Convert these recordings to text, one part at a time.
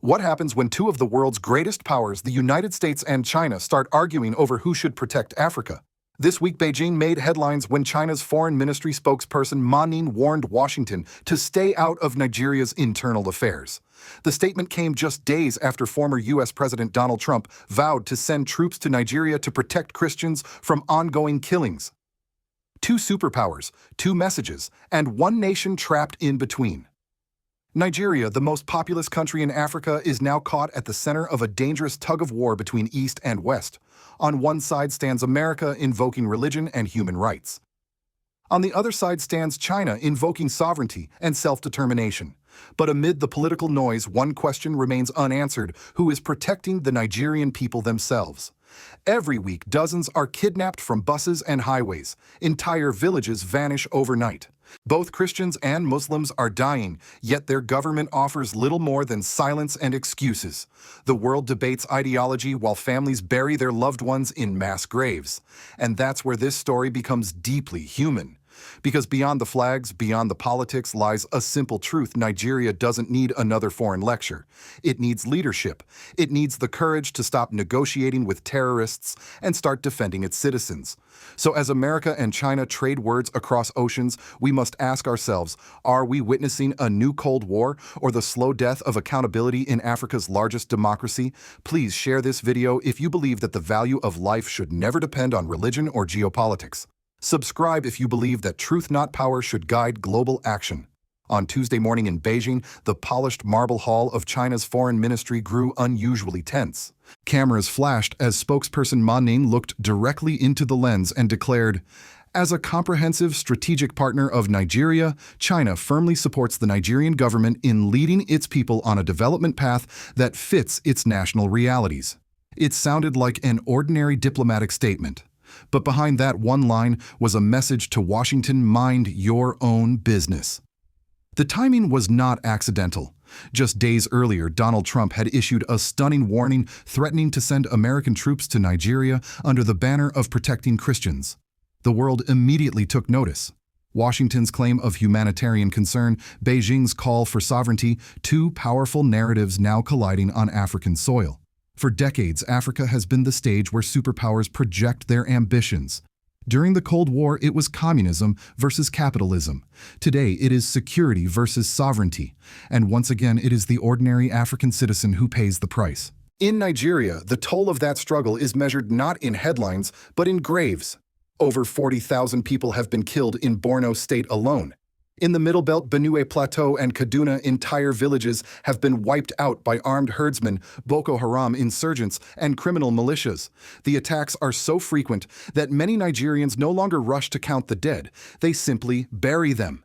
What happens when two of the world's greatest powers, the United States and China, start arguing over who should protect Africa? This week, Beijing made headlines when China's foreign ministry spokesperson Ma Ning warned Washington to stay out of Nigeria's internal affairs. The statement came just days after former U.S. President Donald Trump vowed to send troops to Nigeria to protect Christians from ongoing killings. Two superpowers, two messages, and one nation trapped in between. Nigeria, the most populous country in Africa, is now caught at the center of a dangerous tug-of-war between East and West. On one side stands America invoking religion and human rights. On the other side stands China invoking sovereignty and self-determination. But amid the political noise, one question remains unanswered: who is protecting the Nigerian people themselves? Every week, dozens are kidnapped from buses and highways. Entire villages vanish overnight. Both Christians and Muslims are dying, yet their government offers little more than silence and excuses. The world debates ideology while families bury their loved ones in mass graves. And that's where this story becomes deeply human. Because beyond the flags, beyond the politics, lies a simple truth: Nigeria doesn't need another foreign lecture. It needs leadership. It needs the courage to stop negotiating with terrorists and start defending its citizens. So as America and China trade words across oceans, we must ask ourselves, are we witnessing a new Cold War or the slow death of accountability in Africa's largest democracy? Please share this video if you believe that the value of life should never depend on religion or geopolitics. Subscribe if you believe that truth, not power, should guide global action. On Tuesday morning in Beijing, the polished marble hall of China's foreign ministry grew unusually tense. Cameras flashed as spokesperson Ma Ning looked directly into the lens and declared, "As a comprehensive strategic partner of Nigeria, China firmly supports the Nigerian government in leading its people on a development path that fits its national realities." It sounded like an ordinary diplomatic statement. But behind that one line was a message to Washington: mind your own business. The timing was not accidental. Just days earlier, Donald Trump had issued a stunning warning threatening to send American troops to Nigeria under the banner of protecting Christians. The world immediately took notice. Washington's claim of humanitarian concern, Beijing's call for sovereignty, two powerful narratives now colliding on African soil. For decades, Africa has been the stage where superpowers project their ambitions. During the Cold War, it was communism versus capitalism. Today, it is security versus sovereignty. And once again, it is the ordinary African citizen who pays the price. In Nigeria, the toll of that struggle is measured not in headlines, but in graves. Over 40,000 people have been killed in Borno State alone. In the Middle Belt, Benue Plateau, and Kaduna, entire villages have been wiped out by armed herdsmen, Boko Haram insurgents, and criminal militias. The attacks are so frequent that many Nigerians no longer rush to count the dead. They simply bury them.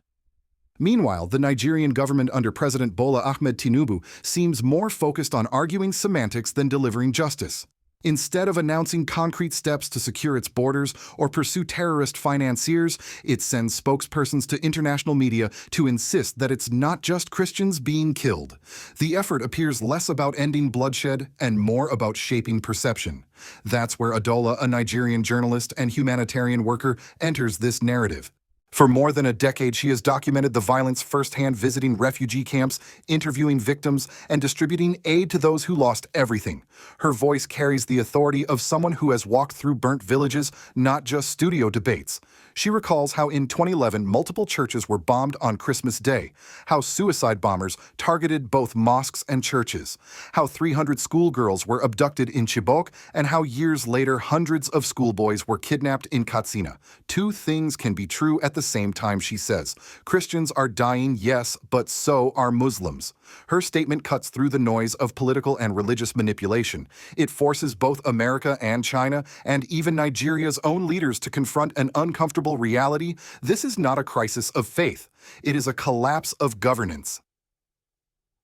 Meanwhile, the Nigerian government under President Bola Ahmed Tinubu seems more focused on arguing semantics than delivering justice. Instead of announcing concrete steps to secure its borders or pursue terrorist financiers, it sends spokespersons to international media to insist that it's not just Christians being killed. The effort appears less about ending bloodshed and more about shaping perception. That's where Adola, a Nigerian journalist and humanitarian worker, enters this narrative. For more than a decade, she has documented the violence firsthand, visiting refugee camps, interviewing victims, and distributing aid to those who lost everything. Her voice carries the authority of someone who has walked through burnt villages, not just studio debates. She recalls how in 2011 multiple churches were bombed on Christmas Day, how suicide bombers targeted both mosques and churches, how 300 schoolgirls were abducted in Chibok, and how years later hundreds of schoolboys were kidnapped in Katsina. Two things can be true at the same time, she says. Christians are dying, yes, but so are Muslims. Her statement cuts through the noise of political and religious manipulation. It forces both America and China, and even Nigeria's own leaders, to confront an uncomfortable reality. This is not a crisis of faith. It is a collapse of governance.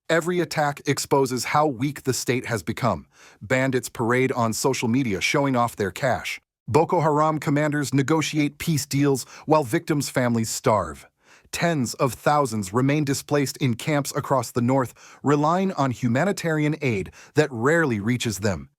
Every attack exposes how weak the state has become. Bandits parade on social media showing off their cash. Boko Haram commanders negotiate peace deals while victims' families starve. Tens of thousands remain displaced in camps across the north, relying on humanitarian aid that rarely reaches them.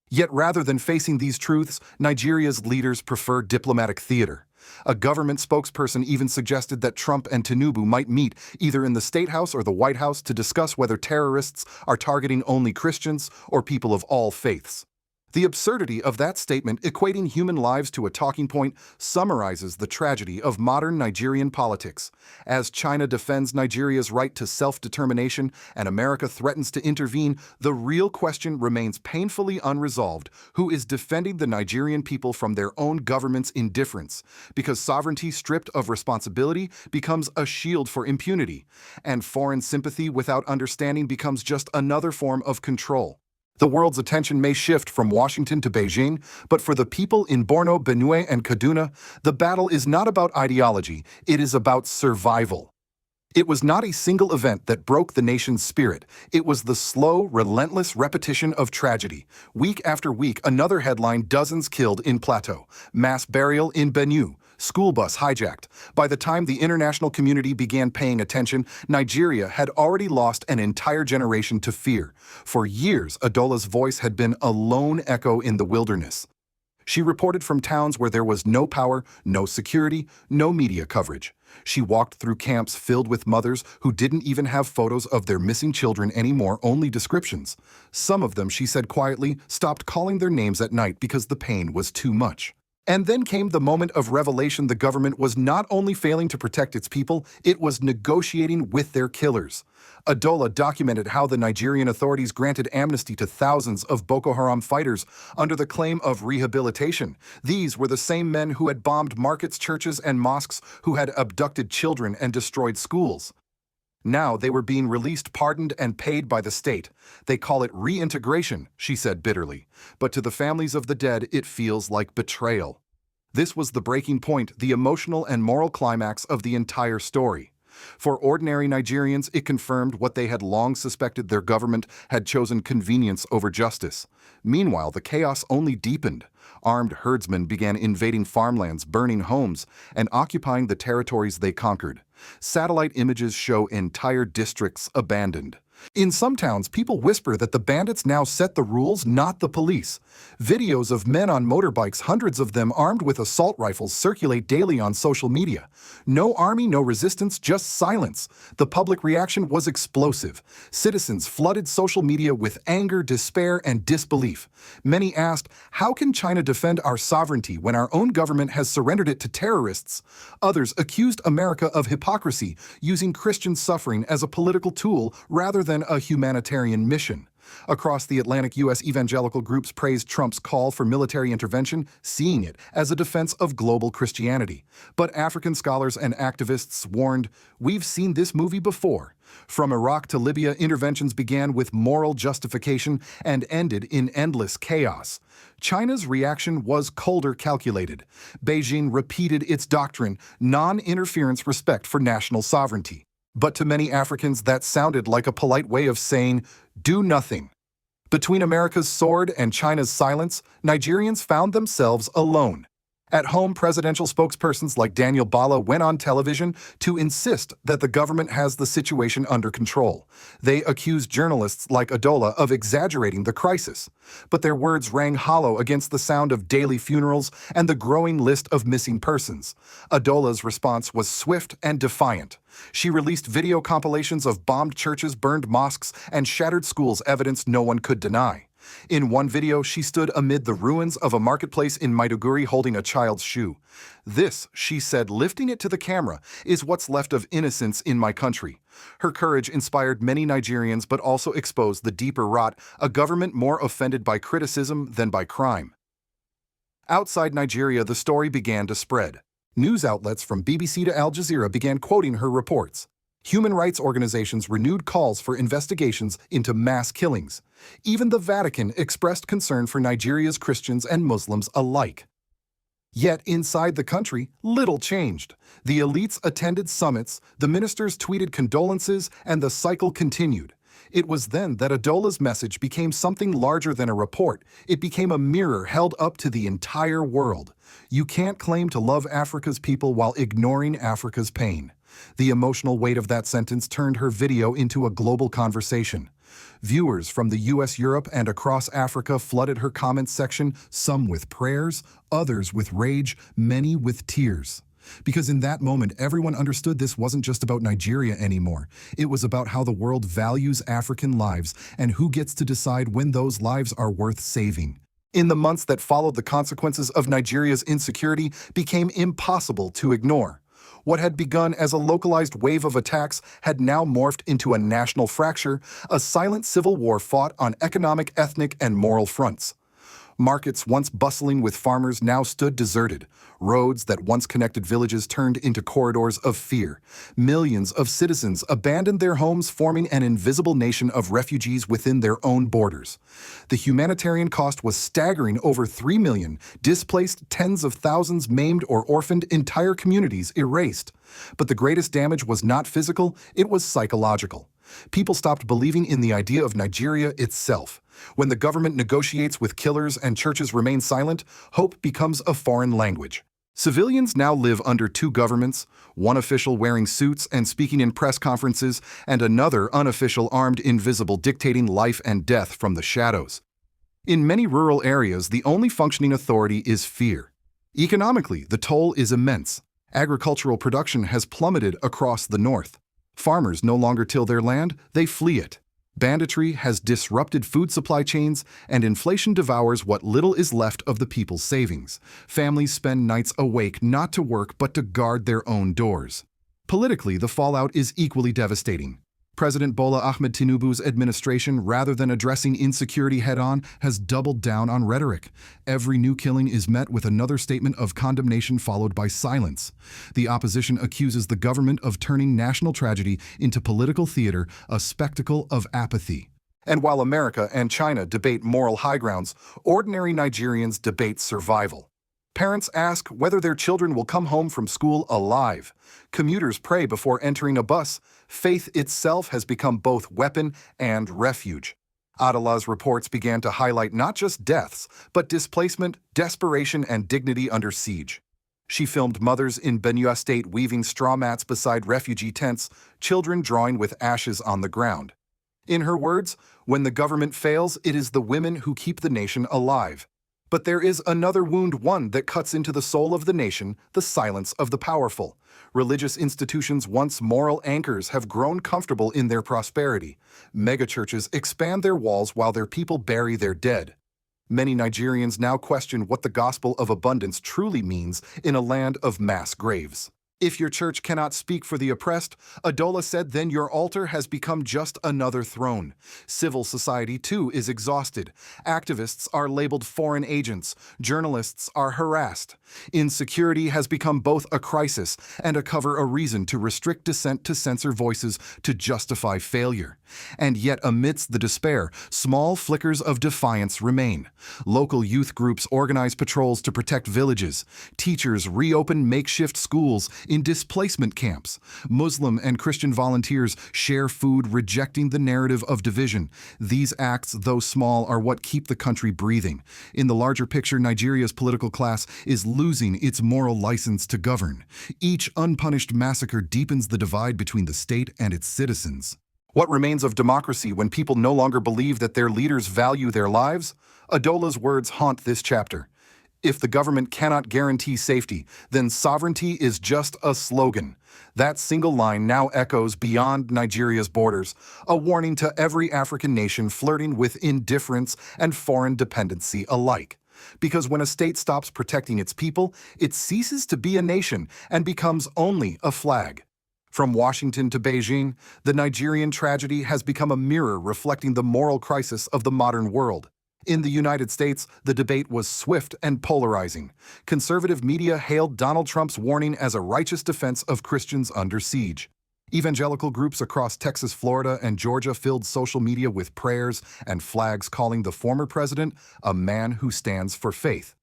Yet rather than facing these truths, Nigeria's leaders prefer diplomatic theater. A government spokesperson even suggested that Trump and Tinubu might meet either in the State House or the White House to discuss whether terrorists are targeting only Christians or people of all faiths. The absurdity of that statement, equating human lives to a talking point, summarizes the tragedy of modern Nigerian politics. As China defends Nigeria's right to self-determination and America threatens to intervene, the real question remains painfully unresolved: who is defending the Nigerian people from their own government's indifference? Because sovereignty stripped of responsibility becomes a shield for impunity, and foreign sympathy without understanding becomes just another form of control. The world's attention may shift from Washington to Beijing, but for the people in Borno, Benue, and Kaduna, the battle is not about ideology, it is about survival. It was not a single event that broke the nation's spirit. It was the slow, relentless repetition of tragedy. Week after week, another headline: dozens killed in Plateau, mass burial in Benue, school bus hijacked. By the time the international community began paying attention, Nigeria had already lost an entire generation to fear. For years, Adola's voice had been a lone echo in the wilderness. She reported from towns where there was no power, no security, no media coverage. She walked through camps filled with mothers who didn't even have photos of their missing children anymore, only descriptions. Some of them, she said quietly, stopped calling their names at night because the pain was too much. And then came the moment of revelation: the government was not only failing to protect its people, it was negotiating with their killers. Adola documented how the Nigerian authorities granted amnesty to thousands of Boko Haram fighters under the claim of rehabilitation. These were the same men who had bombed markets, churches, and mosques, who had abducted children and destroyed schools. Now they were being released, pardoned, and paid by the state. They call it reintegration, she said bitterly. But to the families of the dead, it feels like betrayal. This was the breaking point, the emotional and moral climax of the entire story. For ordinary Nigerians, it confirmed what they had long suspected: their government had chosen convenience over justice. Meanwhile, the chaos only deepened. Armed herdsmen began invading farmlands, burning homes, and occupying the territories they conquered. Satellite images show entire districts abandoned. In some towns, people whisper that the bandits now set the rules, not the police. Videos of men on motorbikes, hundreds of them armed with assault rifles, circulate daily on social media. No army, no resistance, just silence. The public reaction was explosive. Citizens flooded social media with anger, despair, and disbelief. Many asked, how can China defend our sovereignty when our own government has surrendered it to terrorists? Others accused America of hypocrisy, using Christian suffering as a political tool rather than a humanitarian mission. Across the Atlantic, U.S. evangelical groups praised Trump's call for military intervention, seeing it as a defense of global Christianity. But African scholars and activists warned, we've seen this movie before. From Iraq to Libya, interventions began with moral justification and ended in endless chaos. China's reaction was colder, calculated. Beijing repeated its doctrine: non-interference, respect for national sovereignty. But to many Africans, that sounded like a polite way of saying, do nothing. Between America's sword and China's silence, Nigerians found themselves alone. At home, presidential spokespersons like Daniel Bala went on television to insist that the government has the situation under control. They accused journalists like Adola of exaggerating the crisis. But their words rang hollow against the sound of daily funerals and the growing list of missing persons. Adola's response was swift and defiant. She released video compilations of bombed churches, burned mosques, and shattered schools, evidence no one could deny. In one video, she stood amid the ruins of a marketplace in Maiduguri holding a child's shoe. This, she said, lifting it to the camera, is what's left of innocence in my country. Her courage inspired many Nigerians but also exposed the deeper rot: a government more offended by criticism than by crime. Outside Nigeria, the story began to spread. News outlets from BBC to Al Jazeera began quoting her reports. Human rights organizations renewed calls for investigations into mass killings. Even the Vatican expressed concern for Nigeria's Christians and Muslims alike. Yet inside the country, little changed. The elites attended summits, the ministers tweeted condolences, and the cycle continued. It was then that Adola's message became something larger than a report. It became a mirror held up to the entire world. You can't claim to love Africa's people while ignoring Africa's pain. The emotional weight of that sentence turned her video into a global conversation. Viewers from the US, Europe, and across Africa flooded her comment section, some with prayers, others with rage, many with tears. Because in that moment, everyone understood this wasn't just about Nigeria anymore. It was about how the world values African lives and who gets to decide when those lives are worth saving. In the months that followed, the consequences of Nigeria's insecurity became impossible to ignore. What had begun as a localized wave of attacks had now morphed into a national fracture, a silent civil war fought on economic, ethnic, and moral fronts. Markets once bustling with farmers now stood deserted. Roads that once connected villages turned into corridors of fear. Millions of citizens abandoned their homes, forming an invisible nation of refugees within their own borders. The humanitarian cost was staggering: over 3 million displaced, tens of thousands maimed or orphaned, entire communities erased. But the greatest damage was not physical, it was psychological. People stopped believing in the idea of Nigeria itself. When the government negotiates with killers and churches remain silent, hope becomes a foreign language. Civilians now live under two governments, one official wearing suits and speaking in press conferences, and another unofficial, armed, invisible, dictating life and death from the shadows. In many rural areas, the only functioning authority is fear. Economically, the toll is immense. Agricultural production has plummeted across the north. Farmers no longer till their land, they flee it. Banditry has disrupted food supply chains, and inflation devours what little is left of the people's savings. Families spend nights awake not to work but to guard their own doors. Politically, the fallout is equally devastating. President Bola Ahmed Tinubu's administration, rather than addressing insecurity head-on, has doubled down on rhetoric. Every new killing is met with another statement of condemnation followed by silence. The opposition accuses the government of turning national tragedy into political theater, a spectacle of apathy. And while America and China debate moral high grounds, ordinary Nigerians debate survival. Parents ask whether their children will come home from school alive. Commuters pray before entering a bus. Faith itself has become both weapon and refuge. Adola's reports began to highlight not just deaths, but displacement, desperation, and dignity under siege. She filmed mothers in Benue State weaving straw mats beside refugee tents, children drawing with ashes on the ground. In her words, when the government fails, it is the women who keep the nation alive. But there is another wound, one that cuts into the soul of the nation: the silence of the powerful. Religious institutions, once moral anchors, have grown comfortable in their prosperity. Megachurches expand their walls while their people bury their dead. Many Nigerians now question what the gospel of abundance truly means in a land of mass graves. If your church cannot speak for the oppressed, Adola said, then your altar has become just another throne. Civil society, too, is exhausted. Activists are labeled foreign agents. Journalists are harassed. Insecurity has become both a crisis and a cover, a reason to restrict dissent, to censor voices, to justify failure. And yet, amidst the despair, small flickers of defiance remain. Local youth groups organize patrols to protect villages. Teachers reopen makeshift schools in displacement camps. Muslim and Christian volunteers share food, rejecting the narrative of division. These acts, though small, are what keep the country breathing. In the larger picture, Nigeria's political class is losing its moral license to govern. Each unpunished massacre deepens the divide between the state and its citizens. What remains of democracy when people no longer believe that their leaders value their lives? Adola's words haunt this chapter. If the government cannot guarantee safety, then sovereignty is just a slogan. That single line now echoes beyond Nigeria's borders, a warning to every African nation flirting with indifference and foreign dependency alike. Because when a state stops protecting its people, it ceases to be a nation and becomes only a flag. From Washington to Beijing, the Nigerian tragedy has become a mirror reflecting the moral crisis of the modern world. In the United States, the debate was swift and polarizing. Conservative media hailed Donald Trump's warning as a righteous defense of Christians under siege. Evangelical groups across Texas, Florida, and Georgia filled social media with prayers and flags calling the former president a man who stands for faith.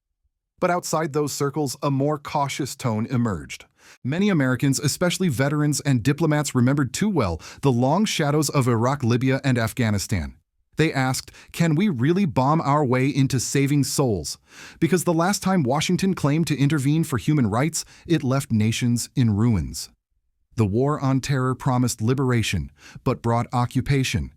But outside those circles, a more cautious tone emerged. Many Americans, especially veterans and diplomats, remembered too well the long shadows of Iraq, Libya, and Afghanistan. They asked, can we really bomb our way into saving souls? Because the last time Washington claimed to intervene for human rights, it left nations in ruins. The war on terror promised liberation, but brought occupation.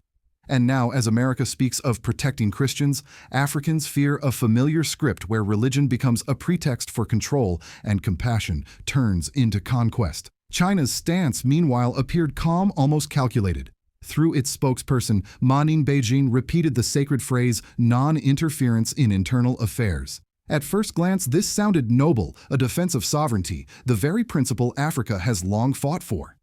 And now, as America speaks of protecting Christians, Africans fear a familiar script where religion becomes a pretext for control and compassion turns into conquest. China's stance, meanwhile, appeared calm, almost calculated. Through its spokesperson, Ning, Beijing repeated the sacred phrase, non-interference in internal affairs. At first glance, this sounded noble, a defense of sovereignty, the very principle Africa has long fought for.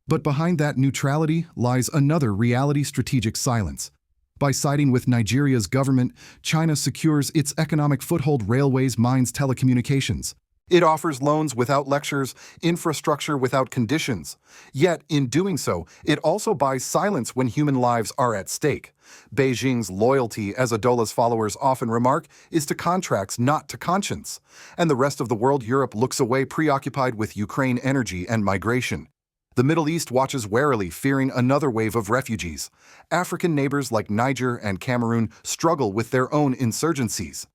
But behind that neutrality lies another reality: strategic silence. By siding with Nigeria's government, China secures its economic foothold: railways, mines, telecommunications. It offers loans without lectures, infrastructure without conditions. Yet, in doing so, it also buys silence when human lives are at stake. Beijing's loyalty, as Adola's followers often remark, is to contracts, not to conscience. And the rest of the world, Europe, looks away, preoccupied with Ukraine, energy, and migration. The Middle East watches warily, fearing another wave of refugees. African neighbors like Niger and Cameroon struggle with their own insurgencies.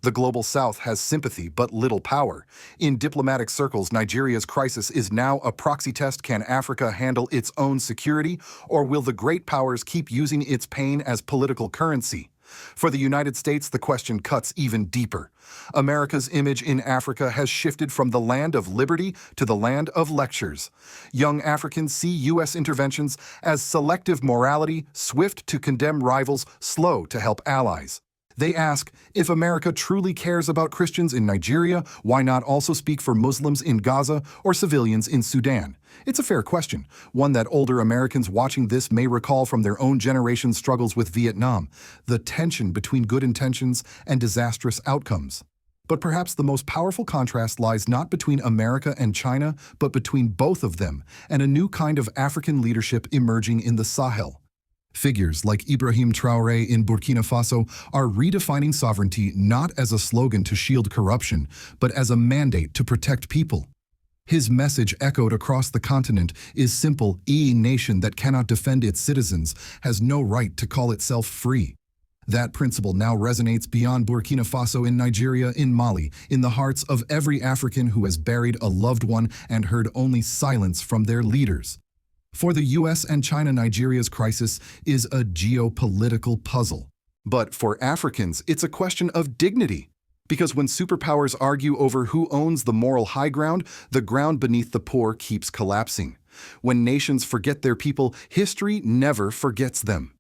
The global South has sympathy but little power. In diplomatic circles, Nigeria's crisis is now a proxy test. Can Africa handle its own security, or will the great powers keep using its pain as political currency? For the United States, the question cuts even deeper. America's image in Africa has shifted from the land of liberty to the land of lectures. Young Africans see U.S. interventions as selective morality, swift to condemn rivals, slow to help allies. They ask, if America truly cares about Christians in Nigeria, why not also speak for Muslims in Gaza or civilians in Sudan? It's a fair question, one that older Americans watching this may recall from their own generation's struggles with Vietnam, the tension between good intentions and disastrous outcomes. But perhaps the most powerful contrast lies not between America and China, but between both of them, and a new kind of African leadership emerging in the Sahel. Figures like Ibrahim Traore in Burkina Faso are redefining sovereignty not as a slogan to shield corruption, but as a mandate to protect people. His message, echoed across the continent, is simple: a nation that cannot defend its citizens has no right to call itself free. That principle now resonates beyond Burkina Faso, in Nigeria, in Mali, in the hearts of every African who has buried a loved one and heard only silence from their leaders. For the US and China, Nigeria's crisis is a geopolitical puzzle. But for Africans, it's a question of dignity. Because when superpowers argue over who owns the moral high ground, the ground beneath the poor keeps collapsing. When nations forget their people, history never forgets them.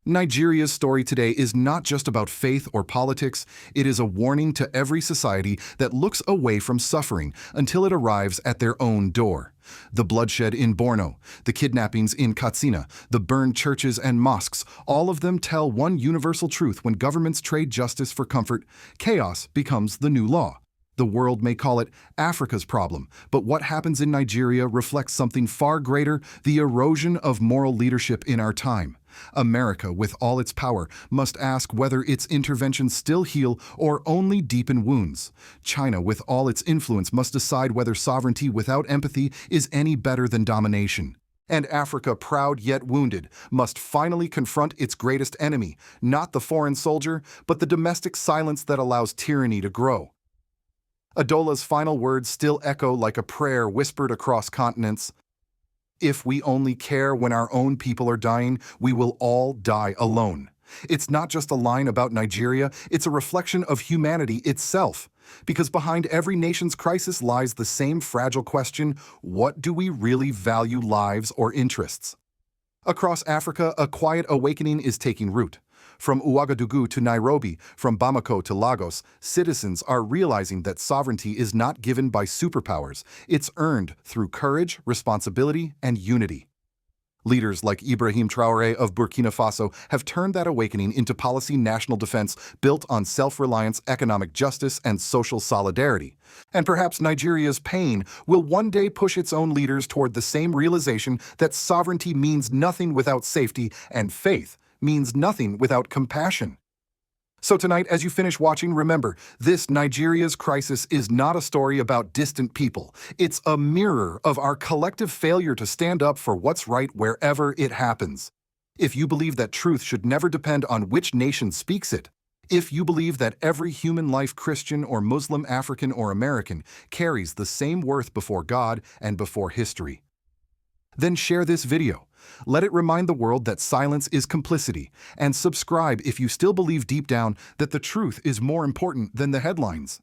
Nigeria's story today is not just about faith or politics. It is a warning to every society that looks away from suffering until it arrives at their own door. The bloodshed in Borno, the kidnappings in Katsina, the burned churches and mosques, all of them tell one universal truth: when governments trade justice for comfort, chaos becomes the new law. The world may call it Africa's problem, but what happens in Nigeria reflects something far greater: the erosion of moral leadership in our time. America, with all its power, must ask whether its interventions still heal or only deepen wounds. China, with all its influence, must decide whether sovereignty without empathy is any better than domination. And Africa, proud yet wounded, must finally confront its greatest enemy, not the foreign soldier, but the domestic silence that allows tyranny to grow. Adola's final words still echo like a prayer whispered across continents. If we only care when our own people are dying, we will all die alone. It's not just a line about Nigeria, it's a reflection of humanity itself. Because behind every nation's crisis lies the same fragile question: what do we really value, lives or interests? Across Africa, a quiet awakening is taking root. From Ouagadougou to Nairobi, from Bamako to Lagos, citizens are realizing that sovereignty is not given by superpowers. It's earned through courage, responsibility, and unity. Leaders like Ibrahim Traore of Burkina Faso have turned that awakening into policy: national defense built on self-reliance, economic justice, and social solidarity. And perhaps Nigeria's pain will one day push its own leaders toward the same realization that sovereignty means nothing without safety, and faith means nothing without compassion. So tonight, as you finish watching, remember, this Nigeria's crisis is not a story about distant people. It's a mirror of our collective failure to stand up for what's right wherever it happens. If you believe that truth should never depend on which nation speaks it, if you believe that every human life, Christian or Muslim, African or American, carries the same worth before God and before history, Then share this video. Let it remind the world that silence is complicity, and subscribe if you still believe deep down that the truth is more important than the headlines.